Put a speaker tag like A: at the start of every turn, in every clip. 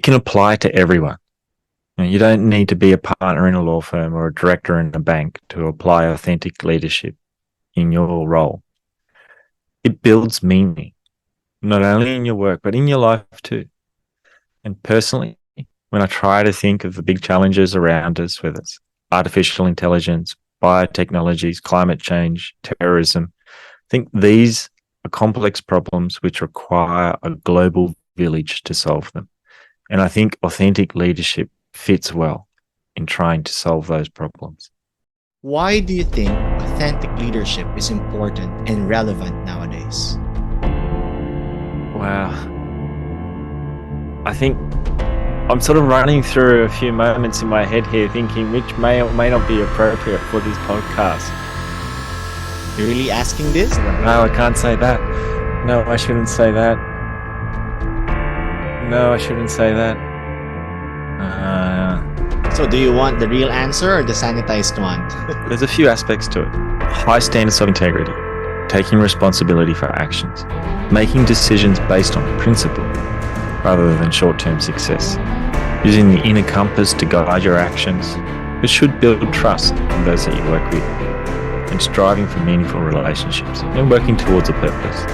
A: it can apply to everyone. You don't need to be a partner in a law firm or a director in a bank to apply authentic leadership in your role. It builds meaning, not only in your work, but in your life too. And personally, when I try to think of the big challenges around us, whether it's artificial intelligence, biotechnologies, climate change, terrorism, I think these are complex problems which require a global village to solve them. And I think authentic leadership fits well in trying to solve those problems.
B: Why do you think authentic leadership is important and relevant nowadays?
A: Wow. I think I'm sort of running through a few moments in my head here thinking which may or may not be appropriate for this podcast.
B: You're really asking this?
A: No, I can't say that. No, I shouldn't say that. No, I shouldn't say that.
B: So do you want the real answer or the sanitized one?
A: There's a few aspects to it. High standards of integrity, taking responsibility for actions, making decisions based on principle rather than short-term success, using the inner compass to guide your actions. It should build trust in those that you work with, and striving for meaningful relationships and working towards a purpose.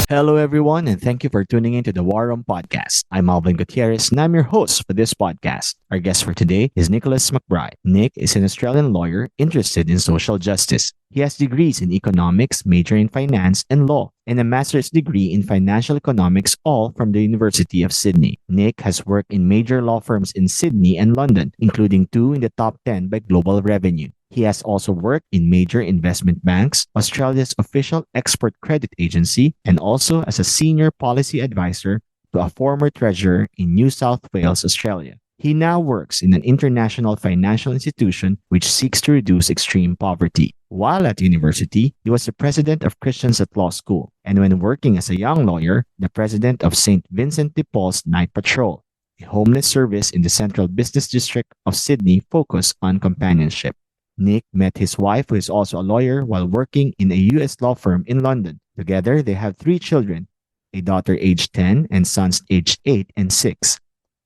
B: Hello, everyone, and thank you for tuning into the War Room Podcast. I'm Alvin Gutierrez, and I'm your host for this podcast. Our guest for today is Nicholas McBride. Nick is an Australian lawyer interested in social justice. He has degrees in economics, major in finance and law, and a master's degree in financial economics, all from the University of Sydney. Nick has worked in major law firms in Sydney and London, including 2 in the top 10 by global revenue. He has also worked in major investment banks, Australia's official export credit agency, and also as a senior policy advisor to a former treasurer in New South Wales, Australia. He now works in an international financial institution which seeks to reduce extreme poverty. While at university, he was the president of Christians at Law School, and when working as a young lawyer, the president of St. Vincent de Paul's Night Patrol, a homeless service in the Central Business District of Sydney focused on companionship. Nick met his wife, who is also a lawyer, while working in a U.S. law firm in London. Together, they have 3 children, a daughter aged 10 and sons aged 8 and 6.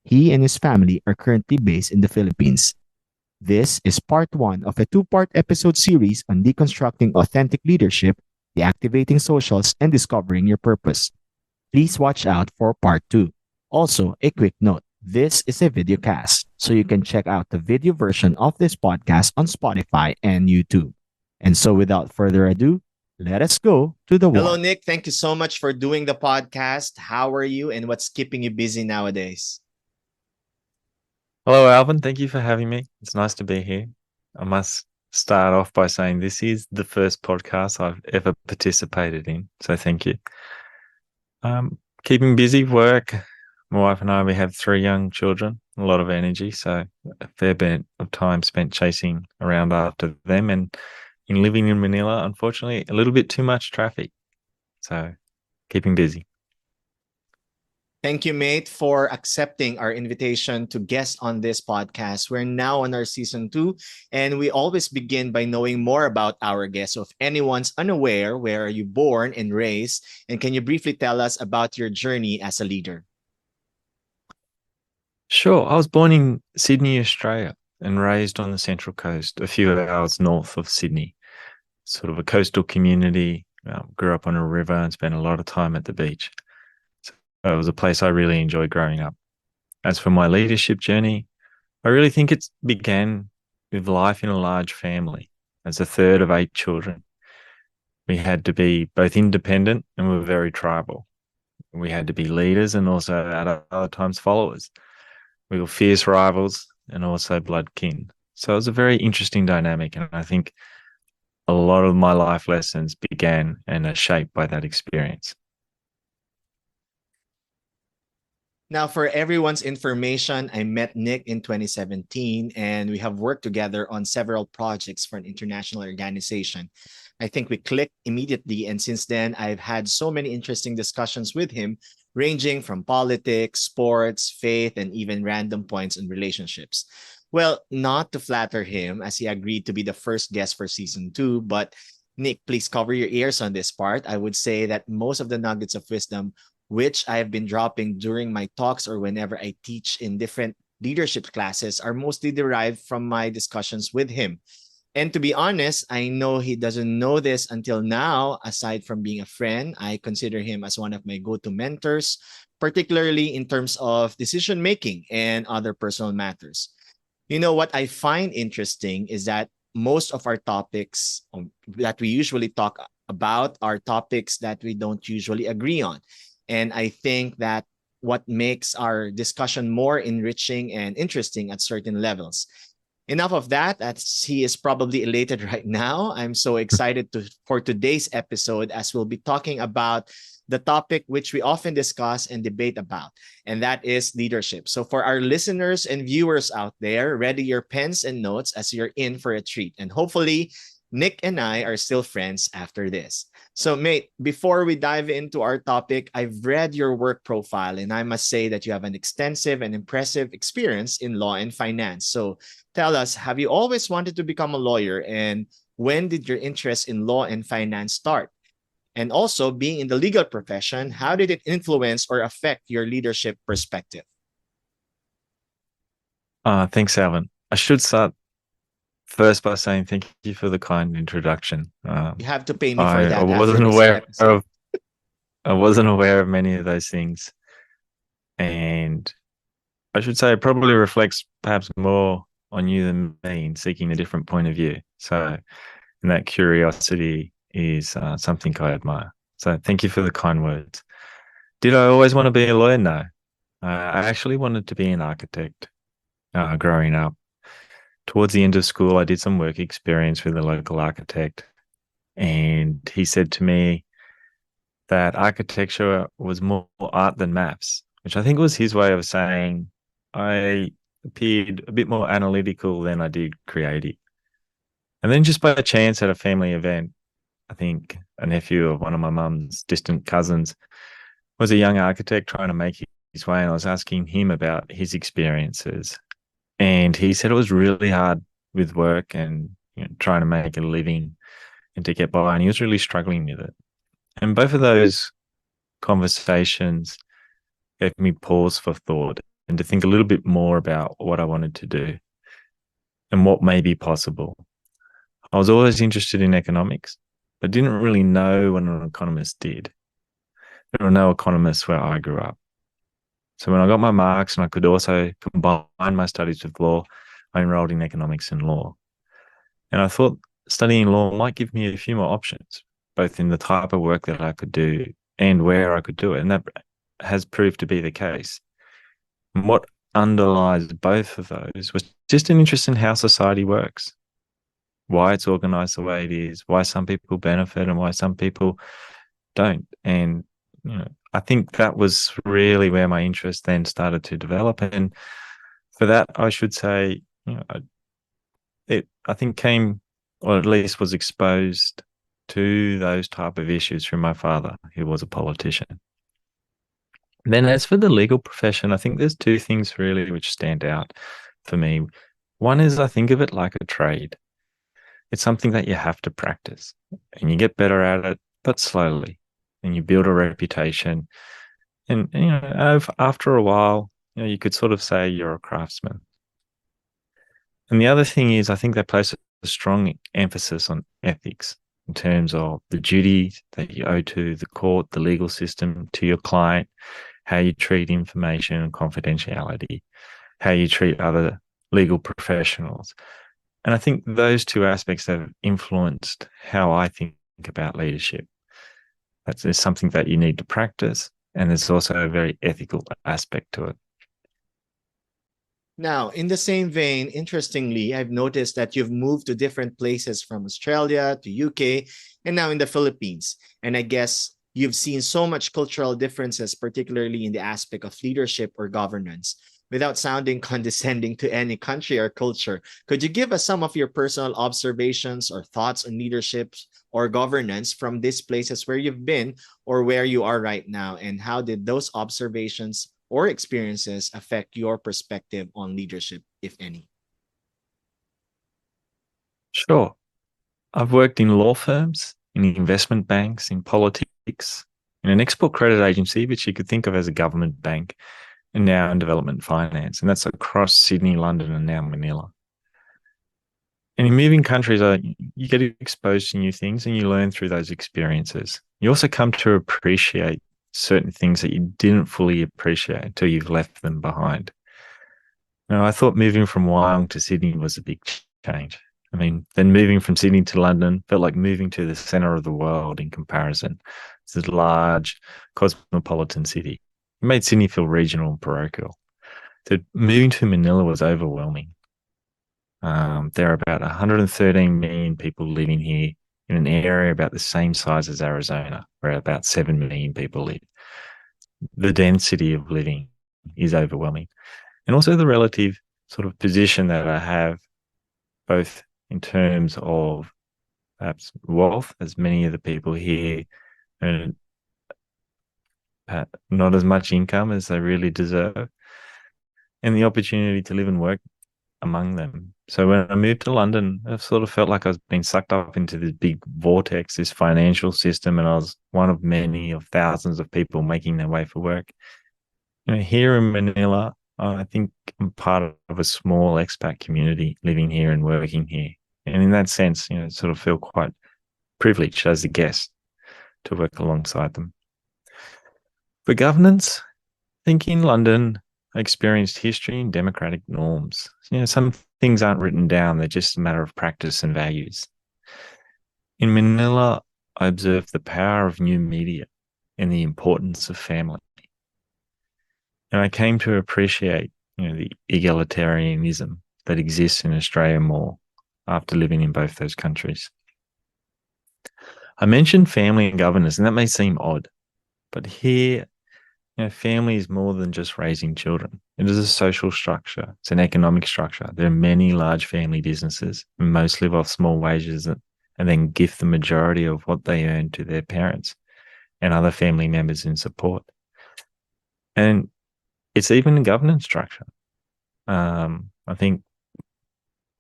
B: He and his family are currently based in the Philippines. This is part 1 of a 2-part episode series on deconstructing authentic leadership, deactivating socials, and discovering your purpose. Please watch out for part 2. Also, a quick note. This is a video cast, so you can check out the video version of this podcast on Spotify and YouTube. And so without further ado, let us go to the war. Hello, Nick. Thank you so much for doing the podcast. How are you and what's keeping you busy nowadays?
A: Hello, Alvin. Thank you for having me. It's nice to be here. I must start off by saying this is the first podcast I've ever participated in, so thank you. Keeping busy, work. My wife and I, we have 3 young children, a lot of energy, so a fair bit of time spent chasing around after them. And in living in Manila, unfortunately, a little bit too much traffic. So keeping busy.
B: Thank you, mate, for accepting our invitation to guest on this podcast. We're now on our season 2, and we always begin by knowing more about our guests. So if anyone's unaware, where are you born and raised? And can you briefly tell us about your journey as a leader?
A: Sure. I was born in Sydney, Australia, and raised on the Central Coast, a few hours north of Sydney. Sort of a coastal community. Grew up on a river and spent a lot of time at the beach. So it was a place I really enjoyed growing up. As for my leadership journey, I really think it began with life in a large family. As a third of 8 children, we had to be both independent and we were very tribal. We had to be leaders and also at other times followers. We were fierce rivals and also blood kin. So it was a very interesting dynamic. And I think a lot of my life lessons began and are shaped by that experience.
B: Now, for everyone's information, I met Nick in 2017, and we have worked together on several projects for an international organization. I think we clicked immediately, and since then, I've had so many interesting discussions with him, ranging from politics, sports, faith, and even random points in relationships. Well, not to flatter him, as he agreed to be the first guest for season 2, but Nick, please cover your ears on this part. I would say that most of the nuggets of wisdom, which I have been dropping during my talks or whenever I teach in different leadership classes, are mostly derived from my discussions with him. And to be honest, I know he doesn't know this until now. Aside from being a friend, I consider him as one of my go to mentors, particularly in terms of decision making and other personal matters. You know, what I find interesting is that most of our topics that we usually talk about are topics that we don't usually agree on. And I think that what makes our discussion more enriching and interesting at certain levels. Enough of that, as he is probably elated right now. I'm so excited for today's episode as we'll be talking about the topic which we often discuss and debate about, and that is leadership. So, for our listeners and viewers out there, ready your pens and notes as you're in for a treat. And hopefully, Nick and I are still friends after this. So, mate, before we dive into our topic, I've read your work profile, and I must say that you have an extensive and impressive experience in law and finance. So, tell us, have you always wanted to become a lawyer? And when did your interest in law and finance start? And also, being in the legal profession, how did it influence or affect your leadership perspective?
A: Thanks, Alvin. I should start first by saying thank you for the kind introduction.
B: You have to pay me for
A: I
B: that after
A: wasn't
B: this
A: aware
B: episode.
A: of I wasn't aware of many of those things, and I should say it probably reflects perhaps more on you than me in seeking a different point of view. So, and that curiosity is something I admire. So, thank you for the kind words. Did I always want to be a lawyer? No. I actually wanted to be an architect growing up. Towards the end of school, I did some work experience with a local architect, and he said to me that architecture was more art than maths, which I think was his way of saying I appeared a bit more analytical than I did creative. And then just by chance at a family event, I think a nephew of one of my mum's distant cousins was a young architect trying to make his way, and I was asking him about his experiences. And he said it was really hard with work and trying to make a living and to get by, and he was really struggling with it. And both of those conversations gave me pause for thought and to think a little bit more about what I wanted to do and what may be possible. I was always interested in economics, but didn't really know what an economist did. There were no economists where I grew up. So when I got my marks and I could also combine my studies with law, I enrolled in economics and law. And I thought studying law might give me a few more options, both in the type of work that I could do and where I could do it. And that has proved to be the case. And what underlies both of those was just an interest in how society works, why it's organized the way it is, why some people benefit and why some people don't. And, I think that was really where my interest then started to develop. And for that, I should say, I think came, or at least was exposed to those type of issues from my father, who was a politician. Then, as for the legal profession, I think there's two things really which stand out for me. One is I think of it like a trade. It's something that you have to practice and you get better at it, but slowly, and you build a reputation. And after a while, you could sort of say you're a craftsman. And the other thing is, I think they place a strong emphasis on ethics in terms of the duties that you owe to the court, the legal system, to your client, how you treat information and confidentiality, how you treat other legal professionals. And I think those two aspects have influenced how I think about leadership. There's something that you need to practice, and there's also a very ethical aspect to it.
B: Now, in the same vein, interestingly, I've noticed that you've moved to different places from Australia to UK and now in the Philippines. And I guess you've seen so much cultural differences, particularly in the aspect of leadership or governance. Without sounding condescending to any country or culture, could you give us some of your personal observations or thoughts on leadership or governance from these places where you've been or where you are right now? And how did those observations or experiences affect your perspective on leadership, if any?
A: Sure. I've worked in law firms, in investment banks, in politics, in an export credit agency, which you could think of as a government bank, and now in development finance. And that's across Sydney, London, and now Manila. And in moving countries, you get exposed to new things and you learn through those experiences. You also come to appreciate certain things that you didn't fully appreciate until you've left them behind. Now, I thought moving from Wyong to Sydney was a big change. I mean, then moving from Sydney to London felt like moving to the center of the world in comparison. It's a large cosmopolitan city. It made Sydney feel regional and parochial. So moving to Manila was overwhelming. There are about 113 million people living here in an area about the same size as Arizona, where about 7 million people live. The density of living is overwhelming. And also the relative sort of position that I have, both in terms of perhaps wealth, as many of the people here earn not as much income as they really deserve, and the opportunity to live and work among them. So when I moved to London, I sort of felt like I was being sucked up into this big vortex, this financial system, and I was one of many of thousands of people making their way for work. Here in Manila, I think I'm part of a small expat community living here and working here. And in that sense, sort of feel quite privileged as a guest to work alongside them. For governance, I think in London, I experienced history and democratic norms. Some things aren't written down, they're just a matter of practice and values. In Manila, I observed the power of new media and the importance of family. And I came to appreciate, the egalitarianism that exists in Australia more after living in both those countries. I mentioned family and governance, and that may seem odd, but here, family is more than just raising children. It is a social structure. It's an economic structure. There are many large family businesses, and most live off small wages and then gift the majority of what they earn to their parents and other family members in support. And it's even a governance structure. I think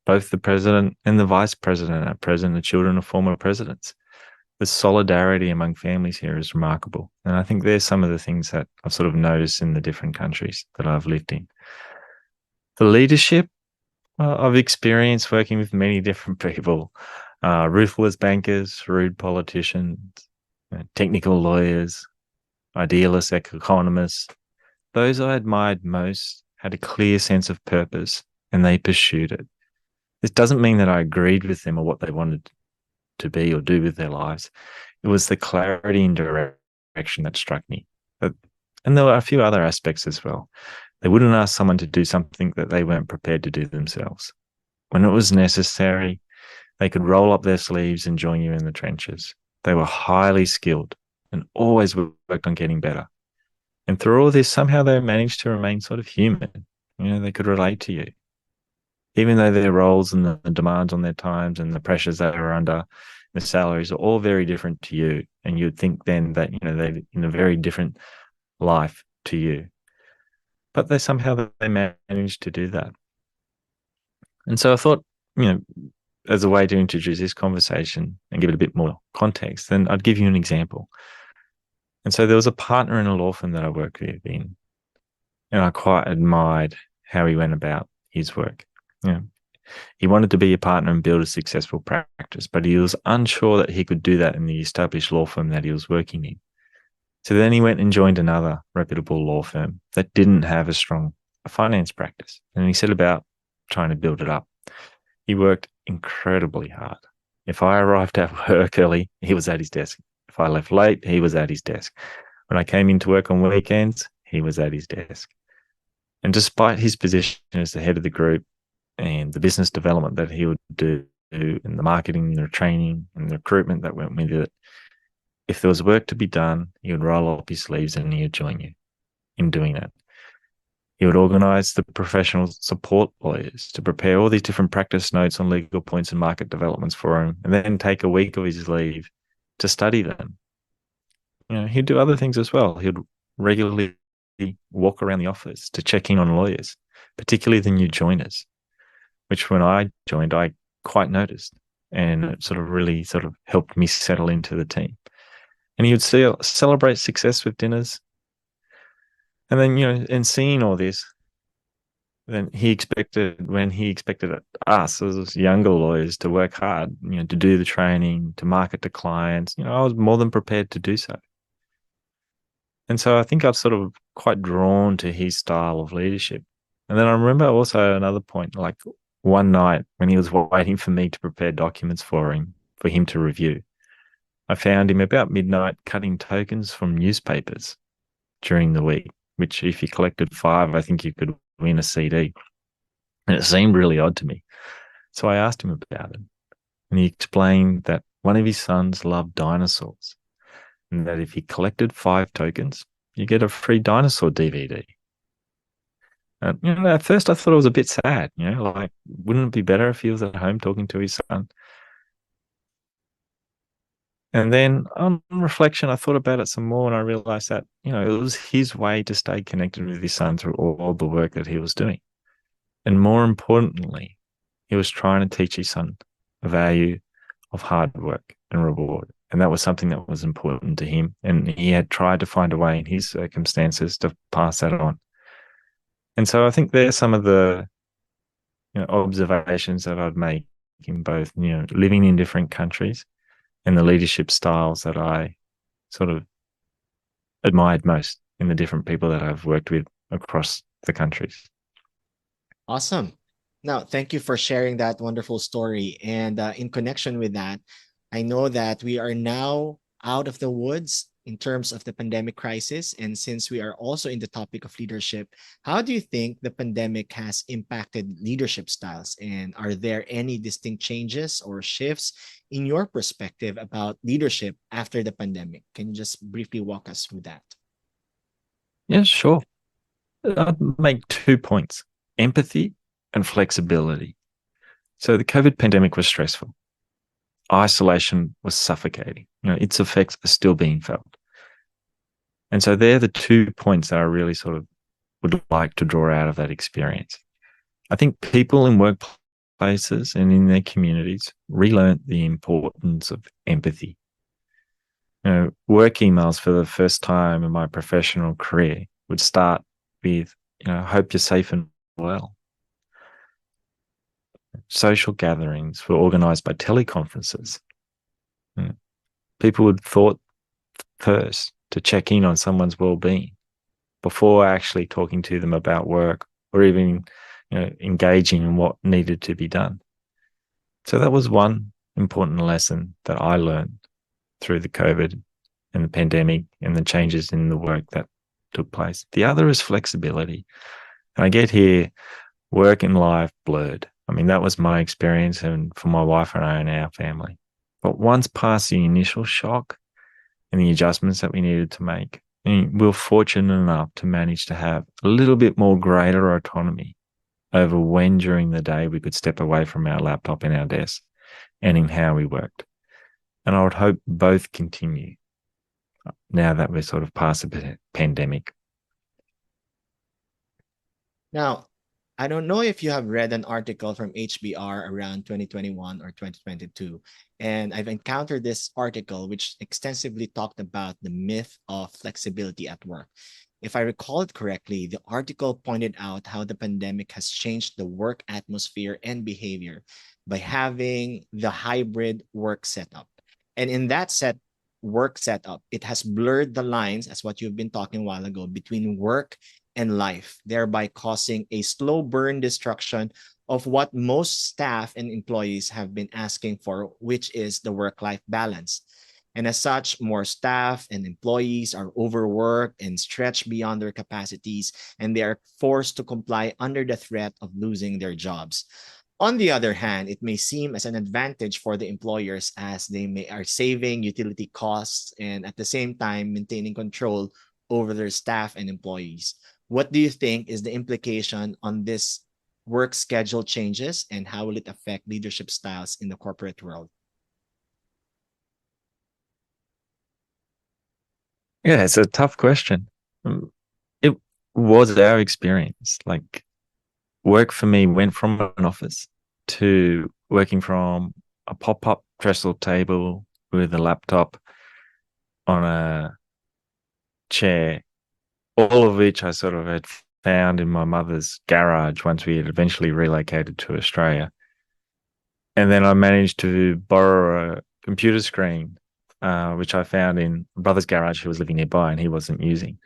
A: both the president and the vice president are present, the children of former presidents. The solidarity among families here is remarkable. And I think there's some of the things that I've sort of noticed in the different countries that I've lived in. The leadership, I've experienced working with many different people, ruthless bankers, rude politicians, technical lawyers, idealist economists. Those I admired most had a clear sense of purpose and they pursued it. This doesn't mean that I agreed with them or what they wanted to be or do with their lives. It was the clarity and direction that struck me. And there were a few other aspects as well. They wouldn't ask someone to do something that they weren't prepared to do themselves. When it was necessary, they could roll up their sleeves and join you in the trenches. They were highly skilled and always worked on getting better. And through all this, somehow they managed to remain sort of human. They could relate to you. Even though their roles and the demands on their times and the pressures that are under, the salaries are all very different to you. And you'd think then that, they're in a very different life to you. But they managed to do that. And so I thought, as a way to introduce this conversation and give it a bit more context, then I'd give you an example. And so there was a partner in a law firm that I worked with in, and I quite admired how he went about his work. He wanted to be a partner and build a successful practice, but he was unsure that he could do that in the established law firm that he was working in. So then he went and joined another reputable law firm that didn't have a strong finance practice. And he set about trying to build it up. He worked incredibly hard. If I arrived at work early, he was at his desk. If I left late, he was at his desk. When I came into work on weekends, he was at his desk. And despite his position as the head of the group and the business development that he would do, and the marketing, the training, and the recruitment that went with it, if there was work to be done, he would roll up his sleeves and he would join you in doing that. He would organize the professional support lawyers to prepare all these different practice notes on legal points and market developments for him, and then take a week of his leave to study them. He'd do other things as well. He'd regularly walk around the office to check in on lawyers, particularly the new joiners, which when I joined, I quite noticed. and it sort of really sort of helped me settle into the team. And he would celebrate success with dinners. And then, and seeing all this, then when he expected us as younger lawyers to work hard, to do the training, to market to clients, I was more than prepared to do so. And so I think I've sort of quite drawn to his style of leadership. And then I remember also another point, like one night when he was waiting for me to prepare documents for him to review, I found him about midnight cutting tokens from newspapers during the week, which if you collected 5, I think you could win a CD. And it seemed really odd to me. So I asked him about it. And he explained that one of his sons loved dinosaurs, and that if he collected 5 tokens, you get a free dinosaur DVD. And, at first I thought it was a bit sad, like, wouldn't it be better if he was at home talking to his son? And then on reflection, I thought about it some more and I realized that, it was his way to stay connected with his son through all the work that he was doing. And more importantly, he was trying to teach his son the value of hard work and reward. And that was something that was important to him. And he had tried to find a way in his circumstances to pass that on. And so I think there's some of the observations that I'd make in both, living in different countries and the leadership styles that I sort of admired most in the different people that I've worked with across the countries.
B: Awesome. Now, thank you for sharing that wonderful story. And in connection with that, I know that we are now out of the woods in terms of the pandemic crisis. And since we are also in the topic of leadership, how do you think the pandemic has impacted leadership styles? And are there any distinct changes or shifts in your perspective about leadership after the pandemic? Can you just briefly walk us through that?
A: Yeah, sure. I'd make 2 points: empathy and flexibility. So the COVID pandemic was stressful. Isolation was suffocating. Its effects are still being felt. And so they're the 2 points that I really sort of would like to draw out of that experience. I think people in workplaces and in their communities relearned the importance of empathy. Work emails for the first time in my professional career would start with, hope you're safe and well. Social gatherings were organized by teleconferences. People would thought first to check in on someone's well-being before actually talking to them about work or even engaging in what needed to be done. So that was one important lesson that I learned through the COVID and the pandemic and the changes in the work that took place. The other is flexibility. And I get here, work and life blurred. I mean, that was my experience and for my wife and I and our family. But once past the initial shock and the adjustments that we needed to make, we were fortunate enough to manage to have a little bit more greater autonomy over when during the day we could step away from our laptop and our desk and in how we worked. And I would hope both continue now that we're sort of past the pandemic.
B: Now, I don't know if you have read an article from HBR around 2021 or 2022, and I've encountered this article which extensively talked about the myth of flexibility at work. If I recall it correctly, the article pointed out how the pandemic has changed the work atmosphere and behavior by having the hybrid work setup. And in that work setup, it has blurred the lines, as what you've been talking a while ago, between work and life, thereby causing a slow burn destruction of what most staff and employees have been asking for, which is the work-life balance. And as such, more staff and employees are overworked and stretched beyond their capacities, and they are forced to comply under the threat of losing their jobs. On the other hand, it may seem as an advantage for the employers as they are saving utility costs and at the same time maintaining control over their staff and employees. What do you think is the implication on this work schedule changes and how will it affect leadership styles in the corporate world?
A: Yeah, it's a tough question. It was our experience. Like, work for me went from an office to working from a pop-up trestle table with a laptop on a chair, all of which I sort of had found in my mother's garage once we had eventually relocated to Australia. And then I managed to borrow a computer screen, which I found in my brother's garage who was living nearby and he wasn't using.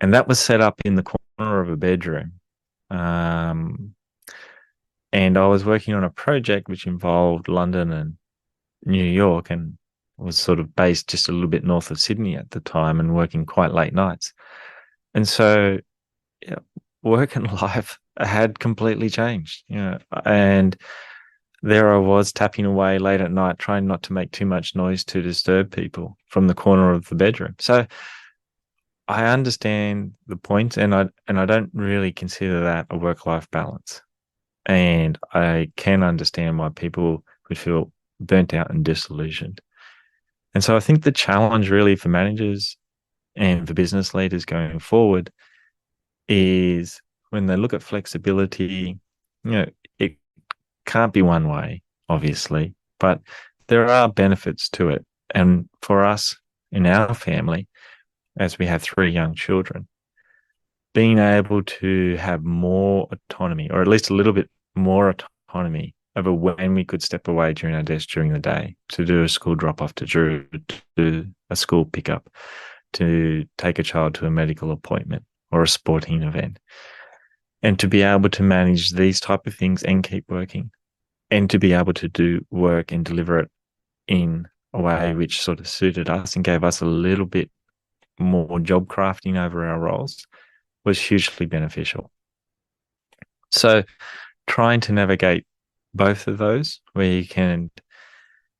A: And that was set up in the corner of a bedroom. Um, and I was working on a project which involved London and New York and was sort of based just a little bit north of Sydney at the time and working quite late nights. And so yeah, work and life had completely changed, and there I was tapping away late at night, trying not to make too much noise to disturb people from the corner of the bedroom. So I understand the point, and I don't really consider that a work-life balance. And I can understand why people would feel burnt out and disillusioned. And so I think the challenge really for managers and for business leaders going forward is when they look at flexibility, it can't be one way, obviously, but there are benefits to it. And for us in our family, as we have 3 young children, being able to have more autonomy, or at least a little bit more autonomy over when we could step away during our desk during the day to do a school drop off, to do a school pickup, to take a child to a medical appointment or a sporting event, and to be able to manage these type of things and keep working, and to be able to do work and deliver it in a way which sort of suited us and gave us a little bit more job crafting over our roles was hugely beneficial. So trying to navigate both of those, where you can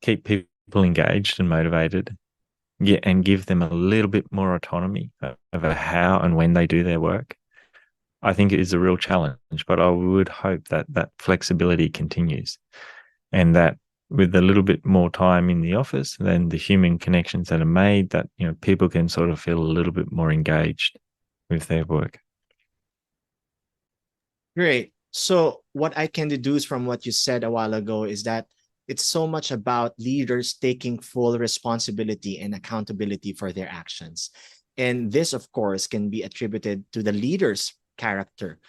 A: keep people engaged and motivated, and give them a little bit more autonomy over how and when they do their work, I think it is a real challenge. But I would hope that that flexibility continues, and that with a little bit more time in the office, then the human connections that are made, that people can sort of feel a little bit more engaged with their work.
B: Great. So, what I can deduce from what you said a while ago is that it's so much about leaders taking full responsibility and accountability for their actions. And this, of course, can be attributed to the leader's character.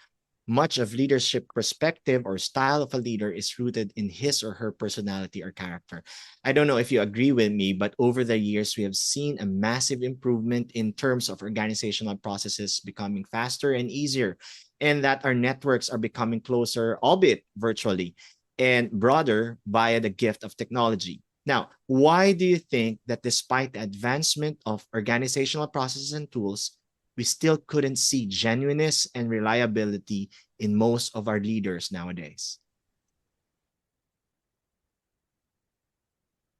B: Much of leadership perspective or style of a leader is rooted in his or her personality or character. I don't know if you agree with me, but over the years, we have seen a massive improvement in terms of organizational processes becoming faster and easier, and that our networks are becoming closer, albeit virtually, and broader via the gift of technology. Now, why do you think that despite the advancement of organizational processes and tools, we still couldn't see genuineness and reliability in most of our leaders nowadays?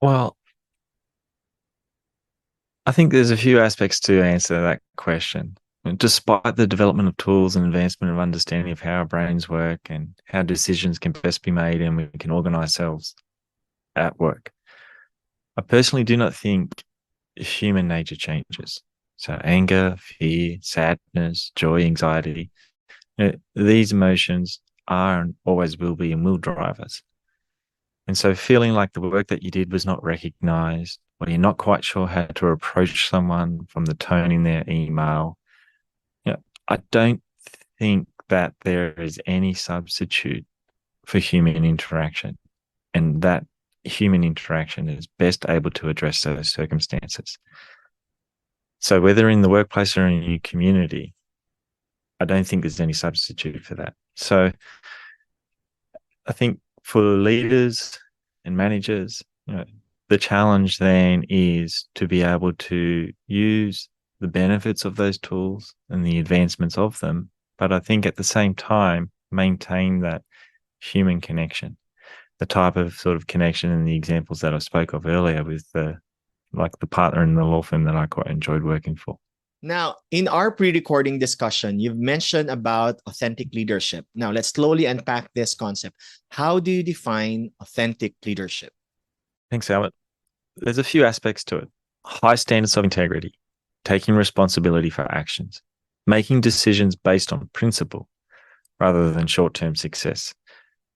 A: Well, I think there's a few aspects to answer that question. Despite the development of tools and advancement of understanding of how our brains work and how decisions can best be made and we can organize ourselves at work, I personally do not think human nature changes. So anger, fear, sadness, joy, anxiety, these emotions are and always will be and will drive us. And so feeling like the work that you did was not recognized, or you're not quite sure how to approach someone from the tone in their email, I don't think that there is any substitute for human interaction, and that human interaction is best able to address those circumstances. So whether in the workplace or in your community, I don't think there's any substitute for that. So I think for leaders and managers, the challenge then is to be able to use the benefits of those tools and the advancements of them, but I think at the same time maintain that human connection, the type of sort of connection and the examples that I spoke of earlier with the partner in the law firm that I quite enjoyed working for.
B: Now, in our pre-recording discussion, you've mentioned about authentic leadership. Now, let's slowly unpack this concept. How do you define authentic leadership?
A: Thanks, Albert. There's a few aspects to it. High standards of integrity, taking responsibility for actions, making decisions based on principle rather than short-term success,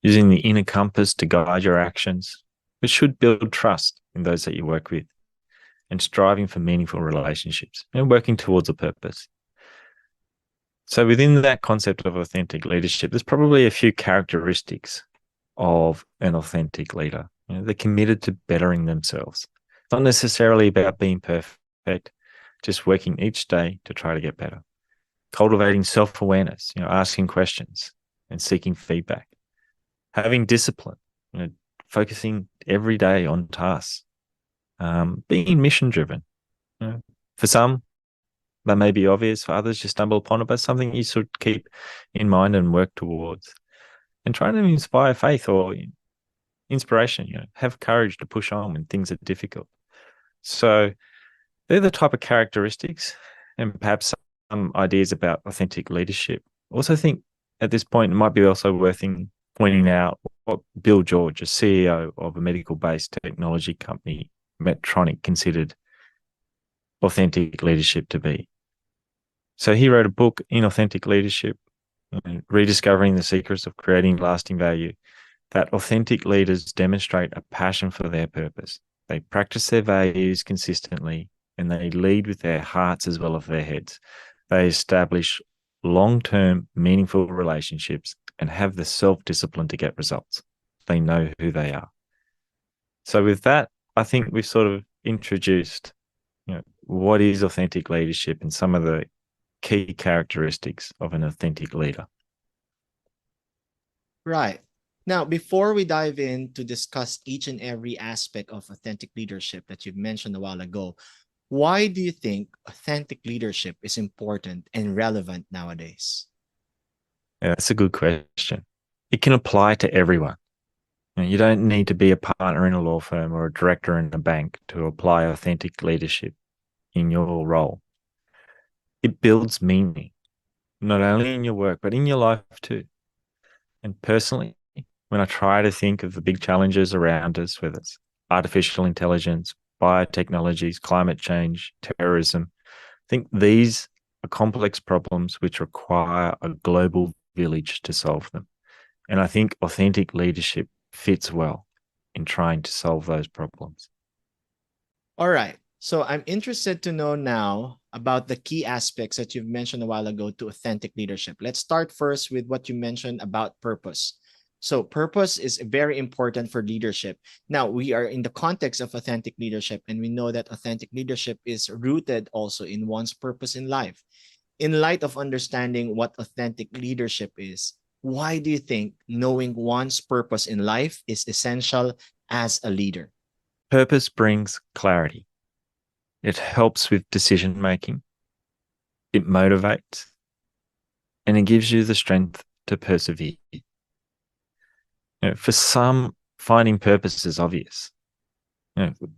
A: using the inner compass to guide your actions, which should build trust in those that you work with, and striving for meaningful relationships and working towards a purpose. So within that concept of authentic leadership, there's probably a few characteristics of an authentic leader. They're committed to bettering themselves. It's not necessarily about being perfect, just working each day to try to get better. Cultivating self-awareness, asking questions and seeking feedback. Having discipline, focusing every day on tasks. Being mission-driven. For some, that may be obvious. For others, you stumble upon it, but something you should keep in mind and work towards. And trying to inspire faith or inspiration, have courage to push on when things are difficult. So they're the type of characteristics and perhaps some ideas about authentic leadership. I also think at this point, it might be also worth pointing out what Bill George, a CEO of a medical-based technology company, Medtronic, considered authentic leadership to be. So he wrote a book, Inauthentic Leadership, Rediscovering the Secrets of Creating Lasting Value, that authentic leaders demonstrate a passion for their purpose. They practice their values consistently and they lead with their hearts as well as their heads. They establish long-term, meaningful relationships and have the self-discipline to get results. They know who they are. So with that, I think we've sort of introduced, what is authentic leadership and some of the key characteristics of an authentic leader.
B: Right. Now, before we dive in to discuss each and every aspect of authentic leadership that you've mentioned a while ago, why do you think authentic leadership is important and relevant nowadays?
A: Yeah, that's a good question. It can apply to everyone. You don't need to be a partner in a law firm or a director in a bank to apply authentic leadership in your role. It builds meaning, not only in your work, but in your life too. And personally, when I try to think of the big challenges around us, whether it's artificial intelligence, biotechnologies, climate change, terrorism, I think these are complex problems which require a global village to solve them. And I think authentic leadership fits well in trying to solve those problems.
B: All right. So I'm interested to know now about the key aspects that you've mentioned a while ago to authentic leadership. Let's start first with what you mentioned about purpose. So purpose is very important for leadership. Now, we are in the context of authentic leadership, and we know that authentic leadership is rooted also in one's purpose in life. In light of understanding what authentic leadership is, why do you think knowing one's purpose in life is essential as a leader?
A: Purpose brings clarity. It helps with decision making. It motivates and it gives you the strength to persevere. For some, finding purpose is obvious.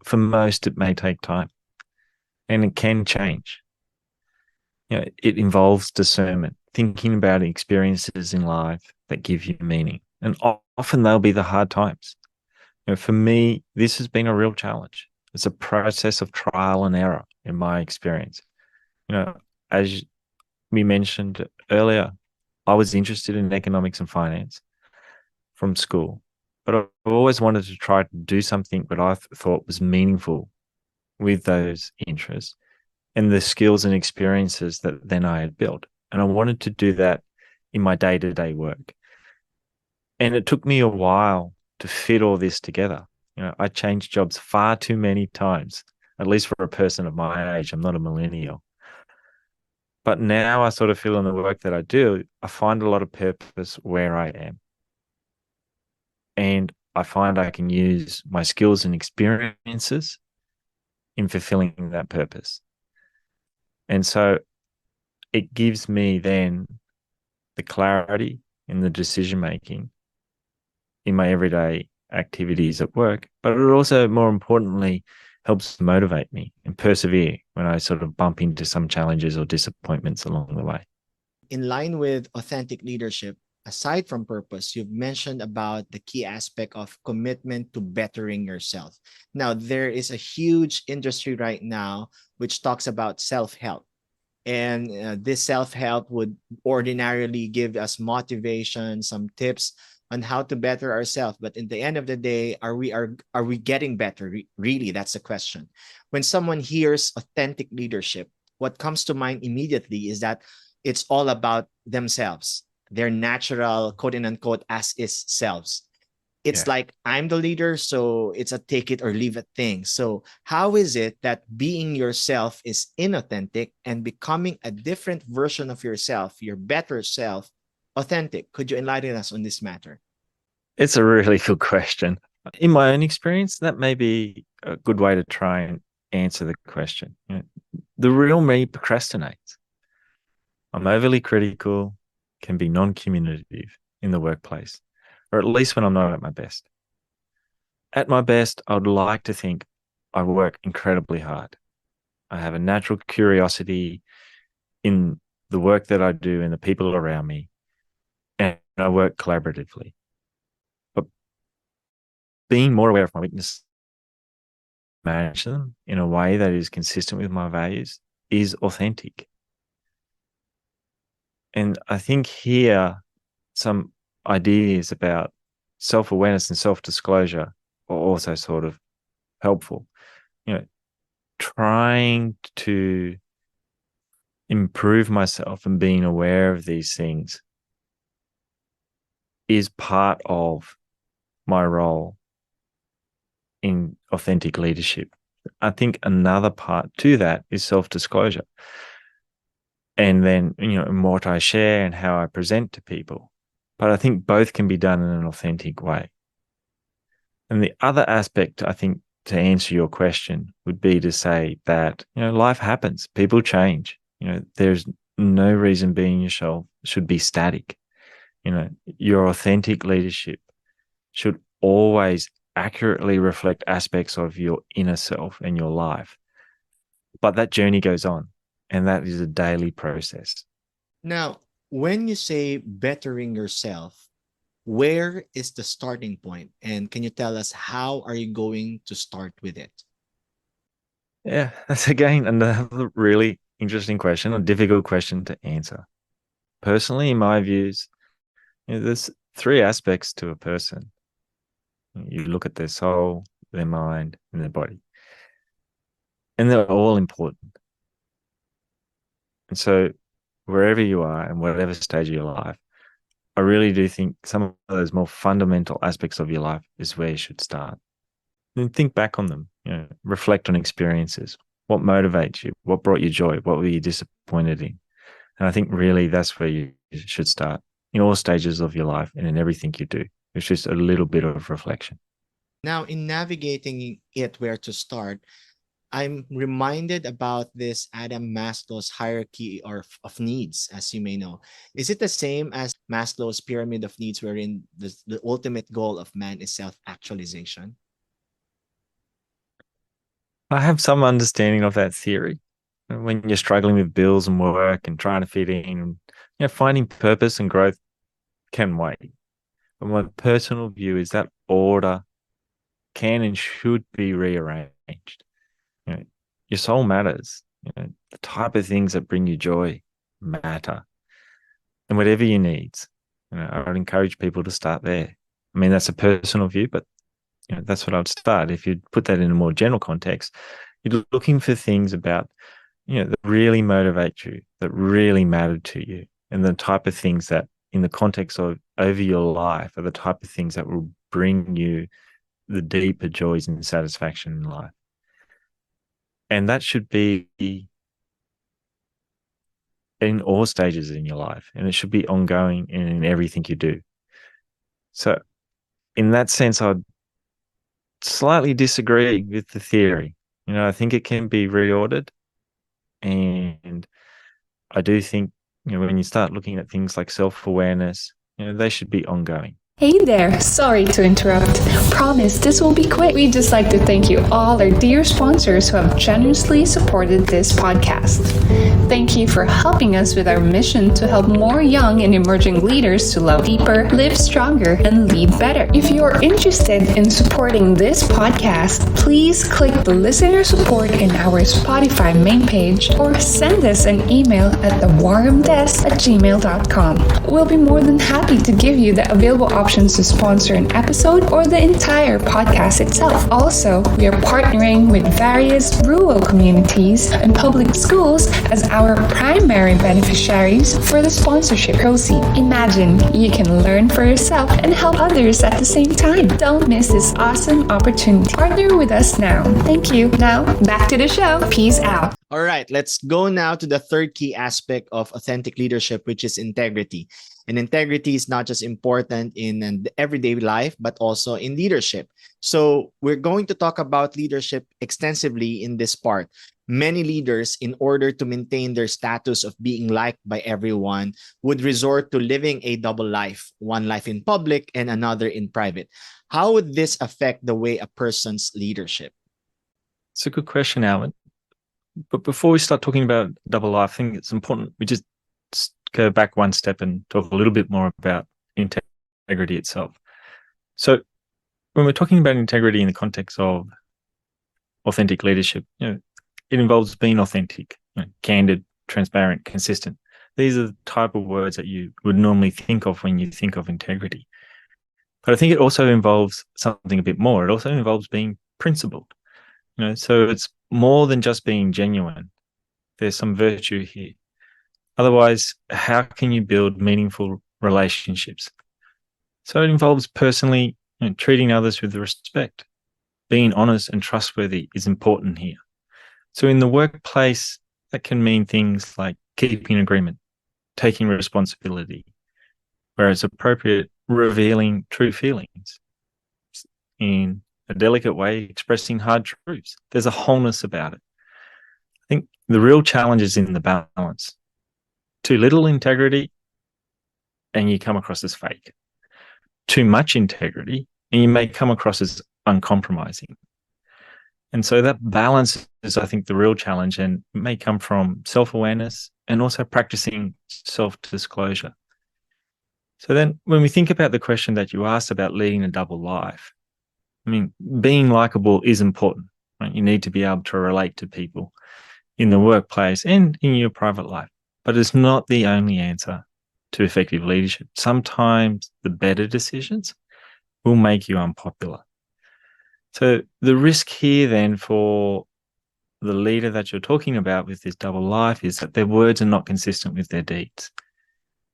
A: For most, it may take time and it can change. It involves discernment, thinking about experiences in life that give you meaning. And often they'll be the hard times. For me, this has been a real challenge. It's a process of trial and error in my experience. As we mentioned earlier, I was interested in economics and finance from school, but I've always wanted to try to do something that I thought was meaningful with those interests and the skills and experiences that then I had built. And I wanted to do that in my day-to-day work. And it took me a while to fit all this together. I changed jobs far too many times, at least for a person of my age. I'm not a millennial. But now I sort of feel in the work that I do, I find a lot of purpose where I am. And I find I can use my skills and experiences in fulfilling that purpose. And so it gives me then the clarity in the decision making in my everyday activities at work, but it also, more importantly, helps motivate me and persevere when I sort of bump into some challenges or disappointments along the way.
B: In line with authentic leadership, aside from purpose, you've mentioned about the key aspect of commitment to bettering yourself. Now, there is a huge industry right now which talks about self-help. And this self-help would ordinarily give us motivation, some tips on how to better ourselves, but in the end of the day, are we getting better? Really, that's the question. When someone hears authentic leadership, what comes to mind immediately is that it's all about themselves, their natural quote unquote as is selves. It's
A: Yeah.
B: like I'm the leader, so it's a take it or leave it thing. So how is it that being yourself is inauthentic and becoming a different version of yourself, your better self, authentic? Could you enlighten us on this matter?
A: It's a really good question. In my own experience, that may be a good way to try and answer the question. The real me procrastinates. I'm overly critical, can be non-communicative in the workplace, or at least when I'm not at my best. At my best, I would like to think I work incredibly hard. I have a natural curiosity in the work that I do and the people around me, and I work collaboratively. But being more aware of my weaknesses, manage them in a way that is consistent with my values is authentic. And I think here some ideas about self-awareness and self-disclosure are also sort of helpful. Trying to improve myself and being aware of these things is part of my role in authentic leadership. I think another part to that is self-disclosure. And then, what I share and how I present to people. But I think both can be done in an authentic way. And the other aspect, I think, to answer your question would be to say that, life happens, people change. There's no reason being yourself should be static. Your authentic leadership should always accurately reflect aspects of your inner self and your life. But that journey goes on, and that is a daily process.
B: Now, when you say bettering yourself, where is the starting point? And can you tell us how are you going to start with it?
A: Yeah, that's again another really interesting question, a difficult question to answer. Personally, in my views, there's three aspects to a person. You look at their soul, their mind, and their body. And they're all important. And so wherever you are and whatever stage of your life, I really do think some of those more fundamental aspects of your life is where you should start. And think back on them, reflect on experiences. What motivates you? What brought you joy? What were you disappointed in? And I think really that's where you should start in all stages of your life and in everything you do. It's just a little bit of reflection.
B: Now, in navigating it, where to start, I'm reminded about this Adam Maslow's hierarchy of needs, as you may know. Is it the same as Maslow's pyramid of needs, wherein the ultimate goal of man is self-actualization?
A: I have some understanding of that theory. When you're struggling with bills and work and trying to fit in, finding purpose and growth can wait. But my personal view is that order can and should be rearranged. Your soul matters. The type of things that bring you joy matter. And whatever your needs, I would encourage people to start there. I mean, that's a personal view, but that's what I would start. If you put that in a more general context, you're looking for things about, that really motivate you, that really matter to you, and the type of things that, in the context of over your life, are the type of things that will bring you the deeper joys and satisfaction in life. And that should be in all stages in your life, and it should be ongoing in everything you do. So in that sense, I'd slightly disagree with the theory. I think it can be reordered, and I do think, when you start looking at things like self-awareness, they should be ongoing.
C: Hey there, sorry to interrupt. Promise this will be quick. We'd just like to thank you all our dear sponsors who have generously supported this podcast. Thank you for helping us with our mission to help more young and emerging leaders to love deeper, live stronger, and lead better. If you're interested in supporting this podcast, please click the listener support in our Spotify main page or send us an email at thewarrumdesk@gmail.com. We'll be more than happy to give you the available options to sponsor an episode or the entire podcast itself. Also, we are partnering with various rural communities and public schools as our primary beneficiaries for the sponsorship proceed. Imagine you can learn for yourself and help others at the same time. Don't miss this awesome opportunity. Partner with us now. Thank you. Now, back to the show. Peace out.
B: All right, let's go now to the third key aspect of authentic leadership, which is integrity. And integrity is not just important in everyday life, but also in leadership. So we're going to talk about leadership extensively in this part. Many leaders, in order to maintain their status of being liked by everyone, would resort to living a double life, one life in public and another in private. How would this affect the way a person's leadership?
A: It's a good question, Alan. But before we start talking about double life, I think it's important we just go back one step and talk a little bit more about integrity itself. So when we're talking about integrity in the context of authentic leadership, it involves being authentic, candid, transparent, consistent. These are the type of words that you would normally think of when you think of integrity. But I think it also involves something a bit more. It also involves being principled. So it's more than just being genuine. There's some virtue here. Otherwise, how can you build meaningful relationships? So it involves personally treating others with respect. Being honest and trustworthy is important here. So in the workplace, that can mean things like keeping agreement, taking responsibility, where it's appropriate, revealing true feelings, in a delicate way, expressing hard truths. There's a wholeness about it. I think the real challenge is in the balance. Too little integrity, and you come across as fake. Too much integrity, and you may come across as uncompromising. And so that balance is, I think, the real challenge, and may come from self-awareness and also practicing self-disclosure. So then when we think about the question that you asked about leading a double life, being likable is important, right? You need to be able to relate to people in the workplace and in your private life, but it's not the only answer to effective leadership. Sometimes the better decisions will make you unpopular. So the risk here then for the leader that you're talking about with this double life is that their words are not consistent with their deeds.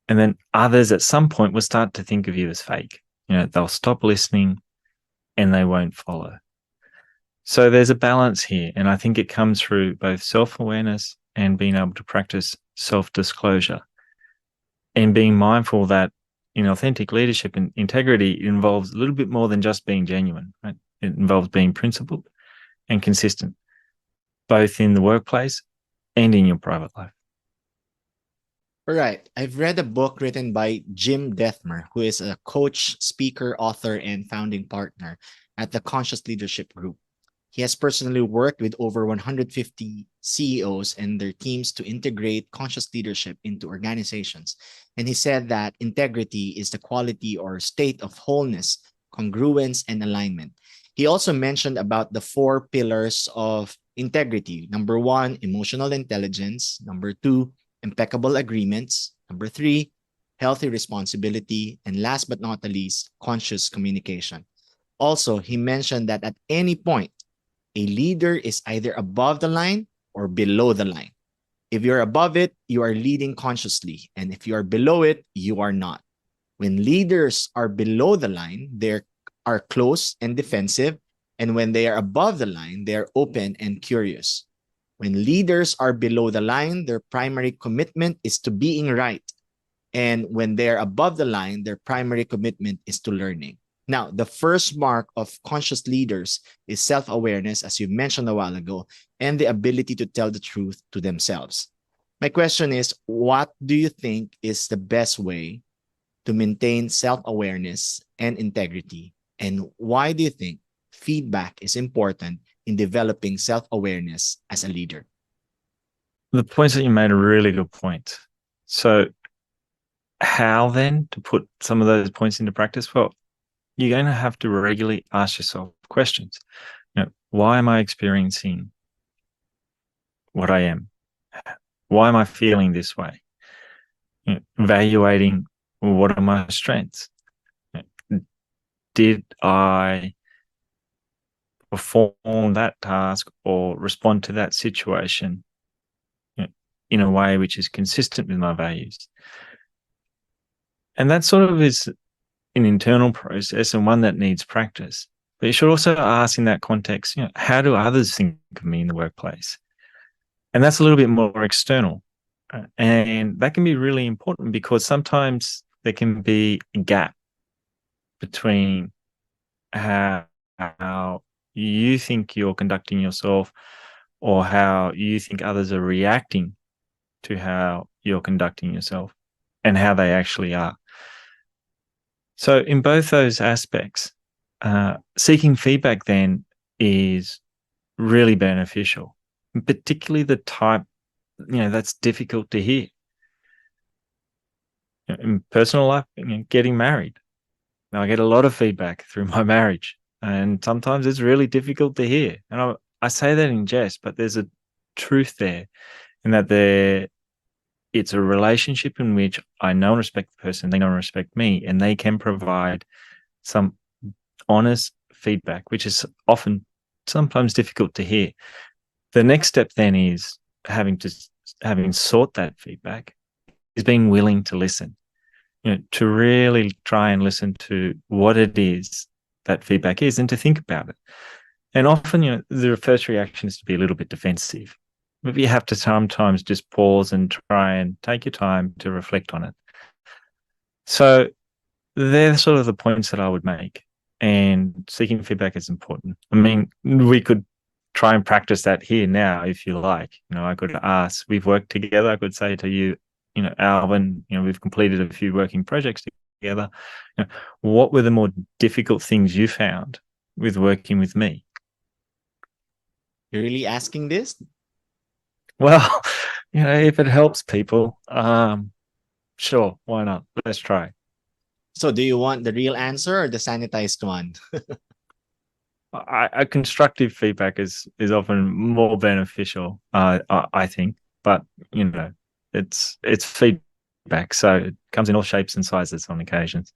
A: And then others at some point will start to think of you as fake. They'll stop listening and they won't follow. So there's a balance here. And I think it comes through both self-awareness and being able to practice self-disclosure and being mindful that in authentic leadership and integrity, it involves a little bit more than just being genuine, right? It involves being principled and consistent, both in the workplace and in your private life.
B: All right. I've read a book written by Jim Dethmer, who is a coach, speaker, author, and founding partner at the Conscious Leadership Group. He has personally worked with over 150 CEOs and their teams to integrate conscious leadership into organizations. And he said that integrity is the quality or state of wholeness, congruence, and alignment. He also mentioned about the 4 pillars of integrity. Number 1, emotional intelligence. Number 2, impeccable agreements. Number 3, healthy responsibility. And last but not the least, conscious communication. Also, he mentioned that at any point, a leader is either above the line or below the line. If you're above it, you are leading consciously. And if you are below it, you are not. When leaders are below the line, they are close and defensive. And when they are above the line, they are open and curious. When leaders are below the line, their primary commitment is to being right. And when they are above the line, their primary commitment is to learning. Now, the first mark of conscious leaders is self-awareness, as you mentioned a while ago, and the ability to tell the truth to themselves. My question is, what do you think is the best way to maintain self-awareness and integrity? And why do you think feedback is important in developing self-awareness as a leader?
A: The points that you made are really good points. So how then to put some of those points into practice? Well, you're going to have to regularly ask yourself questions. Why am I experiencing what I am? Why am I feeling this way? Evaluating what are my strengths? did I perform that task or respond to that situation in a way which is consistent with my values? And that sort of is an internal process and one that needs practice. But you should also ask in that context, how do others think of me in the workplace? And that's a little bit more external. And that can be really important because sometimes there can be a gap between how you think you're conducting yourself or how you think others are reacting to how you're conducting yourself and how they actually are. So in both those aspects, seeking feedback then is really beneficial, particularly the type, that's difficult to hear. In personal life, getting married. Now, I get a lot of feedback through my marriage, and sometimes it's really difficult to hear. And I say that in jest, but there's a truth there, in that it's a relationship in which I know and respect the person, they know and respect me, and they can provide some honest feedback, which is sometimes difficult to hear. The next step then is having sought that feedback, is being willing to listen, to really try and listen to what it is that feedback is and to think about it. And often, the first reaction is to be a little bit defensive. But you have to sometimes just pause and try and take your time to reflect on it. So they're sort of the points that I would make. And seeking feedback is important. I mean, we could try and practice that here now, if you like. I could ask, we've worked together. I could say to you, Alvin, we've completed a few working projects together. What were the more difficult things you found with working with me?
B: You're really asking this?
A: Well, if it helps people, sure, why not? Let's try.
B: So do you want the real answer or the sanitized one?
A: A constructive feedback is often more beneficial, I think. But it's feedback, so it comes in all shapes and sizes on occasions.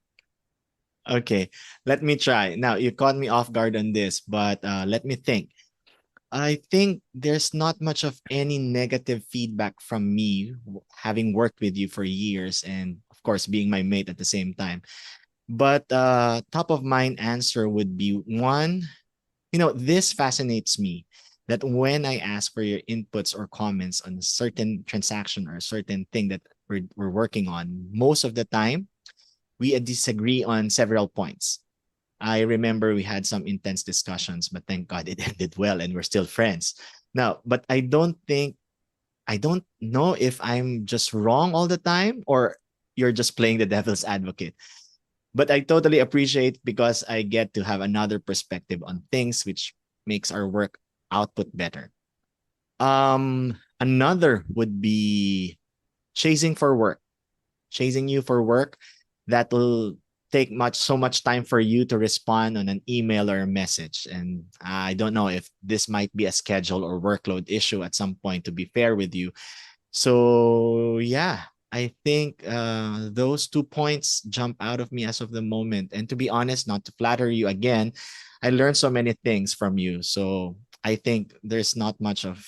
B: Okay, let me try. Now, you caught me off guard on this, but let me think. I think there's not much of any negative feedback from me, having worked with you for years and, of course, being my mate at the same time. But top of mind answer would be one, this fascinates me, that when I ask for your inputs or comments on a certain transaction or a certain thing that we're working on, most of the time, we disagree on several points. I remember we had some intense discussions, but thank God it ended well and we're still friends. Now, but I don't know if I'm just wrong all the time or you're just playing the devil's advocate. But I totally appreciate because I get to have another perspective on things which makes our work output better. Another would be chasing you for work. That will take so much time for you to respond on an email or a message. And I don't know if this might be a schedule or workload issue at some point, to be fair with you. So yeah, I think those 2 points jump out of me as of the moment. And to be honest, not to flatter you again, I learned so many things from you. So I think there's not much of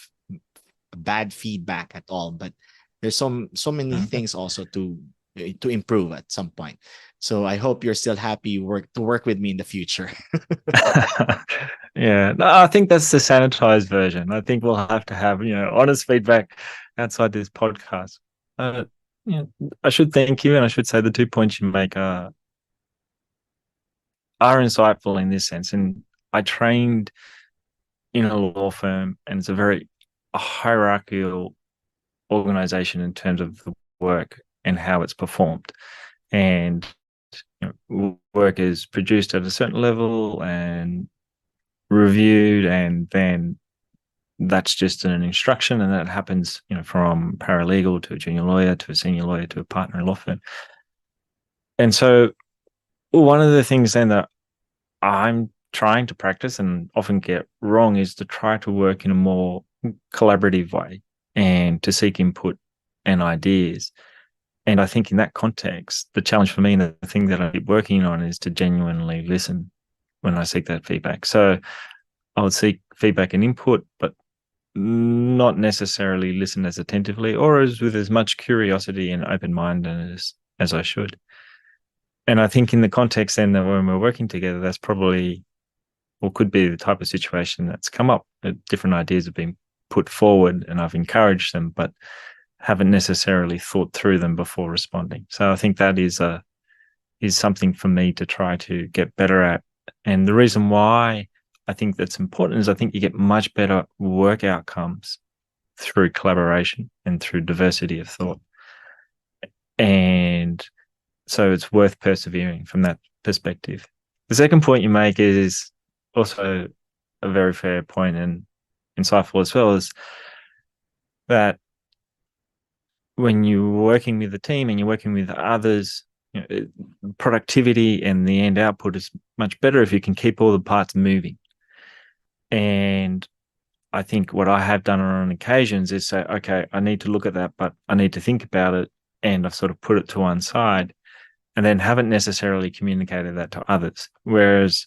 B: bad feedback at all, but there's so many things also to improve at some point. So I hope you're still happy to work with me in the future.
A: Yeah, no, I think that's the sanitized version. I think we'll have to have honest feedback outside this podcast. I should thank you, and I should say the 2 points you make are insightful in this sense. And I trained in a law firm, and it's a very hierarchical organization in terms of the work and how it's performed. And work is produced at a certain level and reviewed, and then that's just an instruction, and that happens from paralegal to a junior lawyer to a senior lawyer to a partner in law firm. And so one of the things then that I'm trying to practice and often get wrong is to try to work in a more collaborative way and to seek input and ideas. And I think in that context, the challenge for me and the thing that I keep working on is to genuinely listen when I seek that feedback. So I would seek feedback and input, but not necessarily listen as attentively or with as much curiosity and open mind as I should. And I think in the context then that when we're working together, that's probably or could be the type of situation that's come up. Different ideas have been put forward and I've encouraged them, but haven't necessarily thought through them before responding. So I think that is something for me to try to get better at. And the reason why I think that's important is I think you get much better work outcomes through collaboration and through diversity of thought. And so it's worth persevering from that perspective. The second point you make is also a very fair point and insightful as well, is that when you're working with the team and you're working with others, productivity and the end output is much better if you can keep all the parts moving. And I think what I have done on occasions is say, okay, I need to look at that, but I need to think about it. And I've sort of put it to one side and then haven't necessarily communicated that to others. Whereas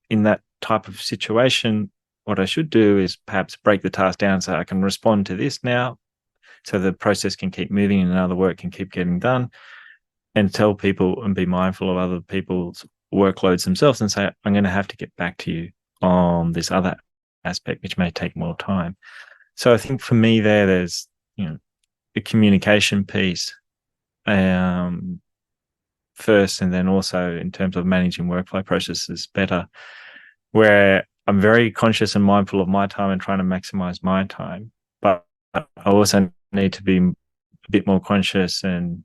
A: in that type of situation, what I should do is perhaps break the task down so I can respond to this now so the process can keep moving and other work can keep getting done, and tell people and be mindful of other people's workloads themselves and say, I'm going to have to get back to you on this other aspect, which may take more time. So I think for me there's, the communication piece first, and then also in terms of managing workflow processes better, where I'm very conscious and mindful of my time and trying to maximize my time. But I also need to be a bit more conscious and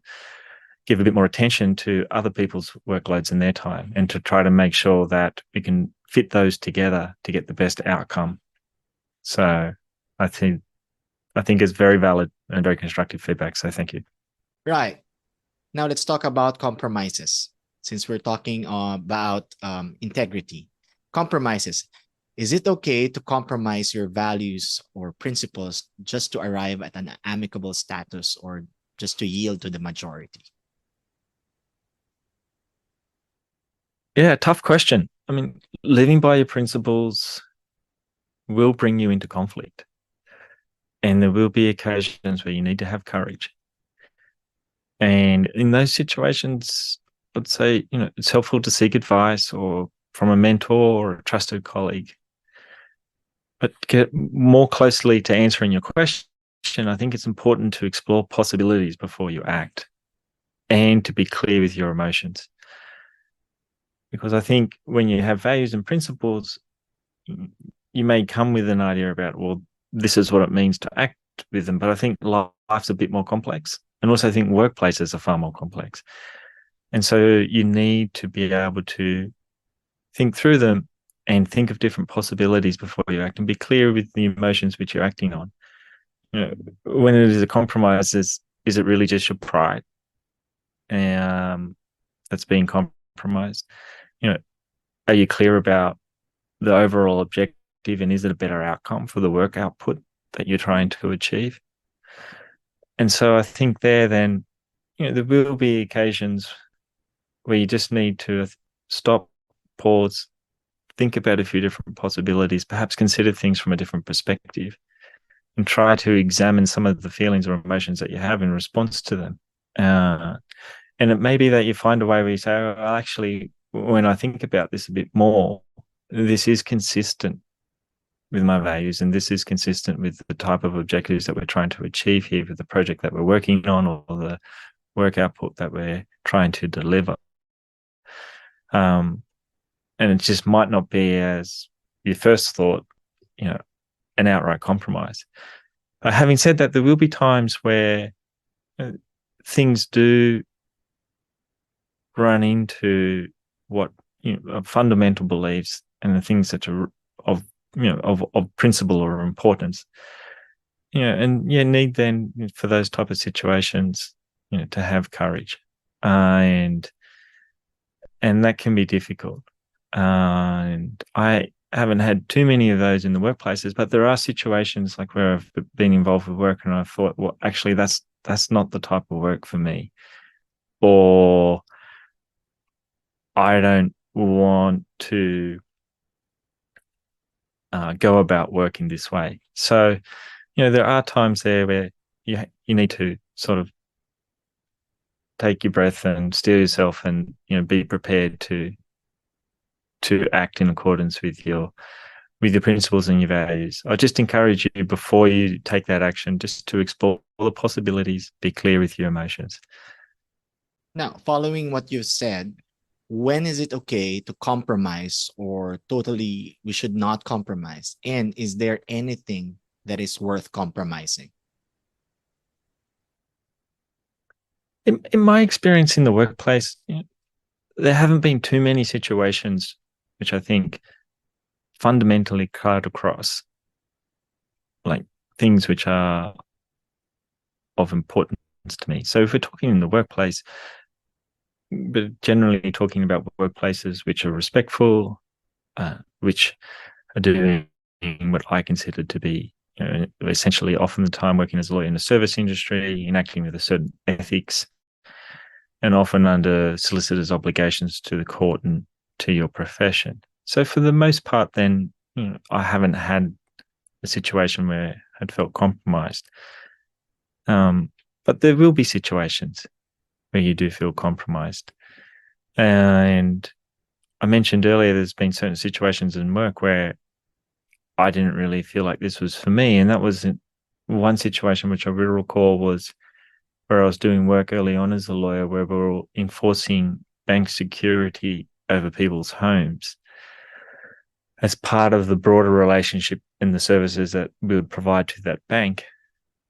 A: give a bit more attention to other people's workloads and their time, and to try to make sure that we can fit those together to get the best outcome. So I think it's very valid and very constructive feedback. So thank you.
B: Right. Now let's talk about compromises. Since we're talking about integrity, compromises. Is it okay to compromise your values or principles just to arrive at an amicable status or just to yield to the majority?
A: Yeah, tough question. I mean, living by your principles will bring you into conflict. And there will be occasions where you need to have courage. And in those situations, I'd say, it's helpful to seek advice or from a mentor or a trusted colleague. But get more closely to answering your question, I think it's important to explore possibilities before you act and to be clear with your emotions. Because I think when you have values and principles, you may come with an idea about, well, this is what it means to act with them. But I think life's a bit more complex. And also I think workplaces are far more complex. And so you need to be able to think through them and think of different possibilities before you act and be clear with the emotions which you're acting on. When it is a compromise, is it really just your pride that's being compromised? Are you clear about the overall objective, and is it a better outcome for the work output that you're trying to achieve? And so I think there will be occasions where you just need to stop, pause, think about a few different possibilities, perhaps consider things from a different perspective, and try to examine some of the feelings or emotions that you have in response to them. And it may be that you find a way where you say, oh, well, actually, when I think about this a bit more, this is consistent with my values, and this is consistent with the type of objectives that we're trying to achieve here with the project that we're working on or the work output that we're trying to deliver. And it just might not be as you first thought, an outright compromise. Having said that, there will be times where things do run into what fundamental beliefs and the things that are of principle or importance. And you need then for those type of situations, to have courage, and that can be difficult. And I haven't had too many of those in the workplaces, but there are situations like where I've been involved with work and I thought, well, actually that's that's not the type of work for me, or I don't want to go about working this way. So, there are times there where you need to sort of take your breath and steer yourself, and be prepared to act in accordance with your principles and your values. I just encourage you, before you take that action, just to explore all the possibilities, be clear with your emotions.
B: Now, following what you said, when is it okay to compromise, or totally we should not compromise? And is there anything that is worth compromising?
A: In my experience in the workplace, there haven't been too many situations which I think fundamentally cut across, like things which are of importance to me. So if we're talking in the workplace, but generally talking about workplaces which are respectful, which are doing what I consider to be, essentially often the time working as a lawyer in the service industry, enacting with a certain ethics, and often under solicitors' obligations to the court and to your profession. So for the most part, then, I haven't had a situation where I had felt compromised. But there will be situations where you do feel compromised. And I mentioned earlier, there's been certain situations in work where I didn't really feel like this was for me. And that was one situation which I will recall, was where I was doing work early on as a lawyer, where we were enforcing bank security over people's homes as part of the broader relationship and the services that we would provide to that bank.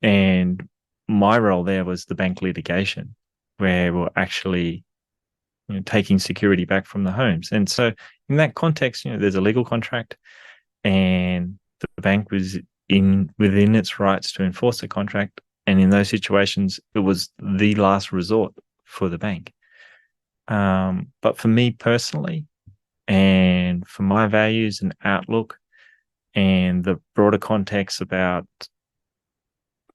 A: And my role there was the bank litigation, where we're actually taking security back from the homes. And so in that context, there's a legal contract, and the bank was within its rights to enforce the contract. And in those situations, it was the last resort for the bank. But for me personally, and for my values and outlook, and the broader context about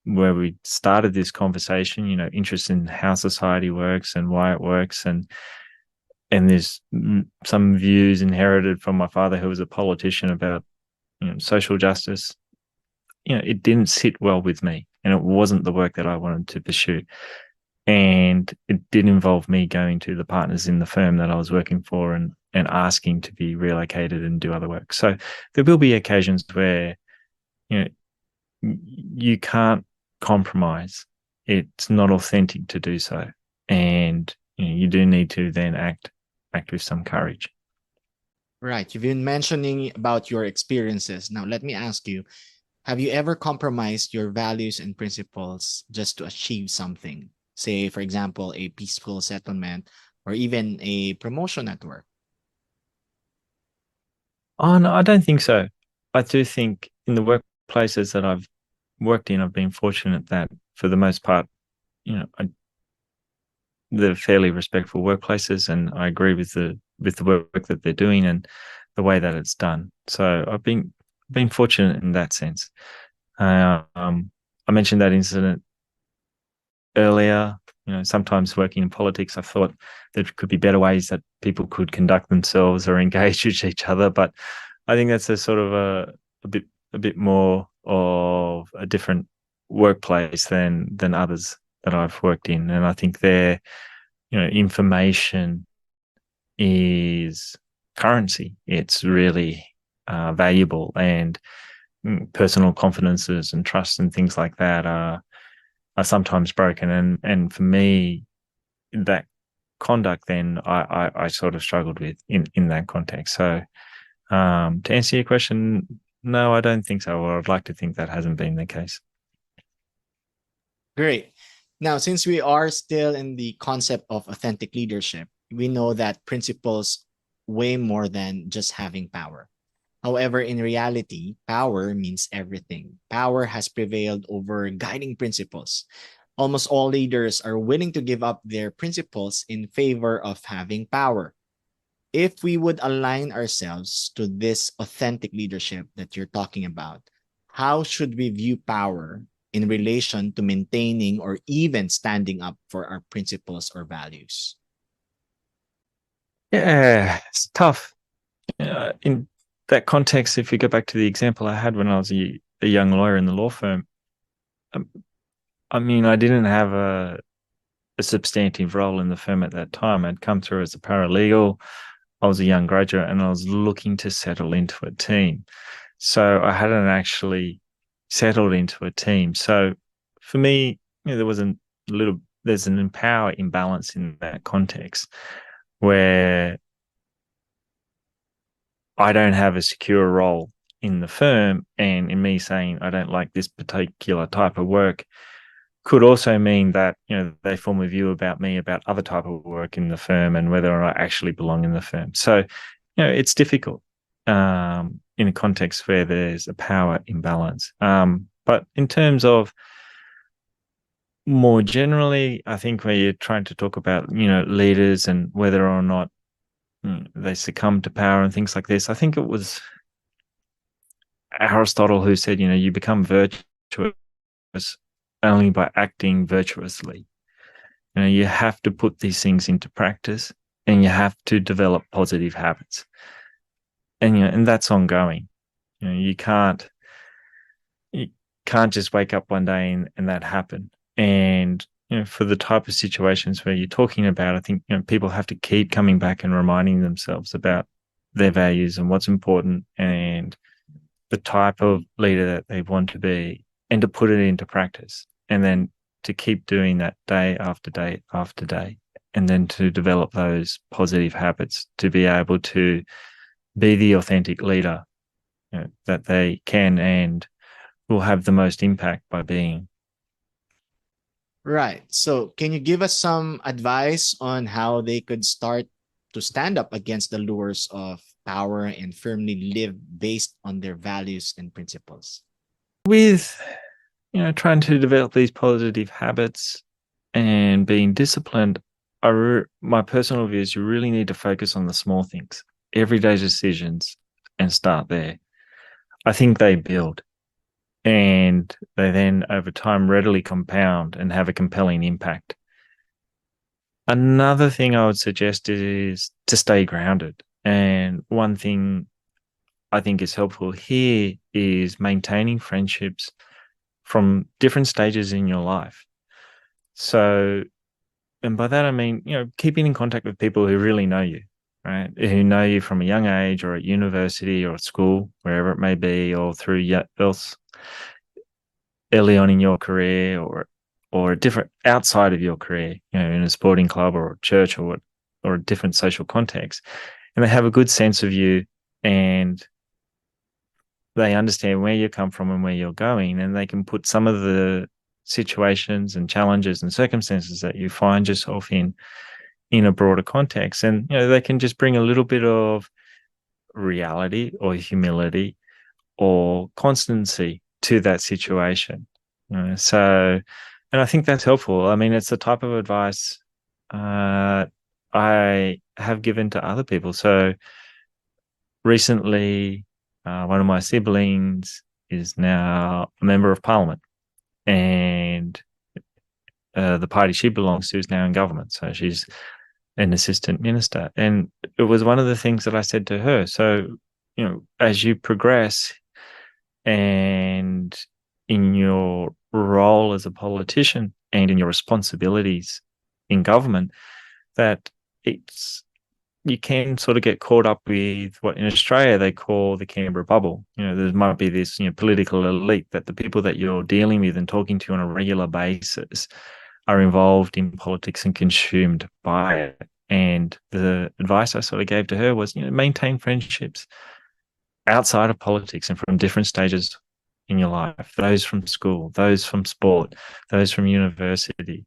A: where we started this conversation, interest in how society works and why it works, and there's some views inherited from my father, who was a politician, about social justice. It didn't sit well with me, and it wasn't the work that I wanted to pursue. And it did involve me going to the partners in the firm that I was working for and asking to be relocated and do other work. So there will be occasions where you can't compromise. It's not authentic to do so, and you do need to then act with some courage.
B: Right. You've been mentioning about your experiences. Now, let me ask you, have you ever compromised your values and principles just to achieve something? Say, for example, a peaceful settlement, or even a promotion at work?
A: Oh, no, I don't think so. I do think in the workplaces that I've worked in, I've been fortunate that for the most part, they're fairly respectful workplaces, and I agree with the work that they're doing and the way that it's done. So I've been fortunate in that sense. I mentioned that incident earlier. Sometimes working in politics, I thought there could be better ways that people could conduct themselves or engage with each other. But I think that's a sort of a bit more of a different workplace than others that I've worked in. And I think their information is currency. It's really valuable, and personal confidences and trust and things like that are sometimes broken. And for me, that conduct, then I sort of struggled with in that context. So to answer your question, no, I don't think so. Or I'd like to think that hasn't been the case.
B: Great. Now, since we are still in the concept of authentic leadership, we know that principles way more than just having power. However, in reality, power means everything. Power has prevailed over guiding principles. Almost all leaders are willing to give up their principles in favor of having power. If we would align ourselves to this authentic leadership that you're talking about, how should we view power in relation to maintaining or even standing up for our principles or values?
A: Yeah, it's tough. In that context, if you go back to the example I had when I was a young lawyer in the law firm, um, I mean, I didn't have a substantive role in the firm at that time. I'd come through as a paralegal. I was a young graduate and I was looking to settle into a team. So I hadn't actually settled into a team. So for me, there was there's an power imbalance in that context where I don't have a secure role in the firm. And in me saying I don't like this particular type of work could also mean that, they form a view about me about other type of work in the firm and whether or not I actually belong in the firm. So, it's difficult in a context where there's a power imbalance. But in terms of more generally, I think where you're trying to talk about, leaders and whether or not they succumb to power and things like this, I think it was Aristotle who said, you become virtuous only by acting virtuously. You have to put these things into practice and you have to develop positive habits. And that's ongoing. You can't just wake up one day and that happen. And for the type of situations where you're talking about, I think people have to keep coming back and reminding themselves about their values and what's important and the type of leader that they want to be, and to put it into practice, and then to keep doing that day after day after day, and then to develop those positive habits to be able to be the authentic leader that they can and will have the most impact by being.
B: Right. So, can you give us some advice on how they could start to stand up against the lures of power and firmly live based on their values and principles?
A: With, trying to develop these positive habits and being disciplined, my personal view is you really need to focus on the small things, everyday decisions, and start there. I think they build. And they then, over time, readily compound and have a compelling impact. Another thing I would suggest is to stay grounded. And one thing I think is helpful here is maintaining friendships from different stages in your life. So, and by that I mean, keeping in contact with people who really know you, right? Who know you from a young age or at university or at school, wherever it may be, or through else early on in your career or a different outside of your career, in a sporting club or a church or a different social context, and they have a good sense of you and they understand where you come from and where you're going, and they can put some of the situations and challenges and circumstances that you find yourself in a broader context, and they can just bring a little bit of reality or humility or constancy to that situation. So, and I think that's helpful. I mean, it's the type of advice I have given to other people. So recently, one of my siblings is now a member of parliament, and the party she belongs to is now in government. So she's an assistant minister. And it was one of the things that I said to her. So, as you progress and in your role as a politician and in your responsibilities in government, that you can sort of get caught up with what in Australia they call the Canberra bubble. There might be this political elite that the people that you're dealing with and talking to on a regular basis are involved in politics and consumed by it. And the advice I sort of gave to her was, maintain friendships outside of politics and from different stages in your life, those from school, those from sport, those from university,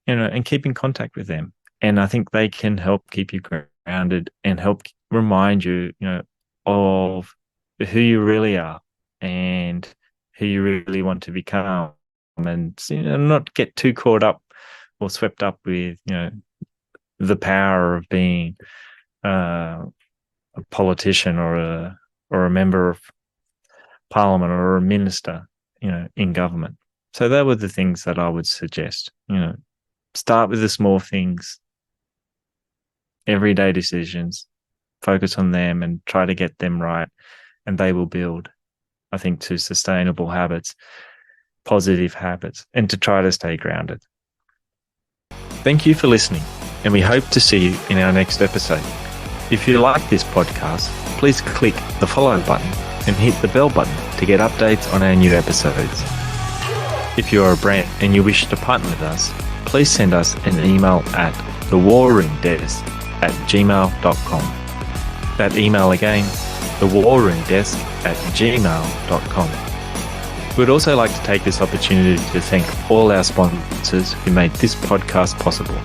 A: and keep in contact with them. And I think they can help keep you grounded and help remind you, of who you really are and who you really want to become, and not get too caught up or swept up with, the power of being a politician or a member of parliament or a minister, in government. So that were the things that I would suggest. Start with the small things, everyday decisions, focus on them and try to get them right. And they will build, I think, to sustainable habits, positive habits, and to try to stay grounded. Thank you for listening, and we hope to see you in our next episode. If you like this podcast, please click the follow button and hit the bell button to get updates on our new episodes. If you are a brand and you wish to partner with us, please send us an email at thewarroomdesk@gmail.com. That email again, thewarroomdesk@gmail.com. We'd also like to take this opportunity to thank all our sponsors who made this podcast possible.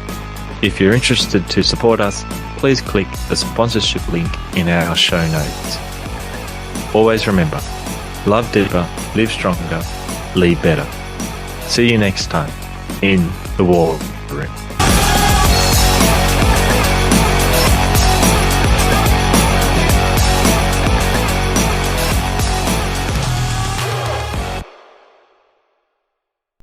A: If you're interested to support us, please click the sponsorship link in our show notes. Always remember, love deeper, live stronger, lead better. See you next time in the War Room.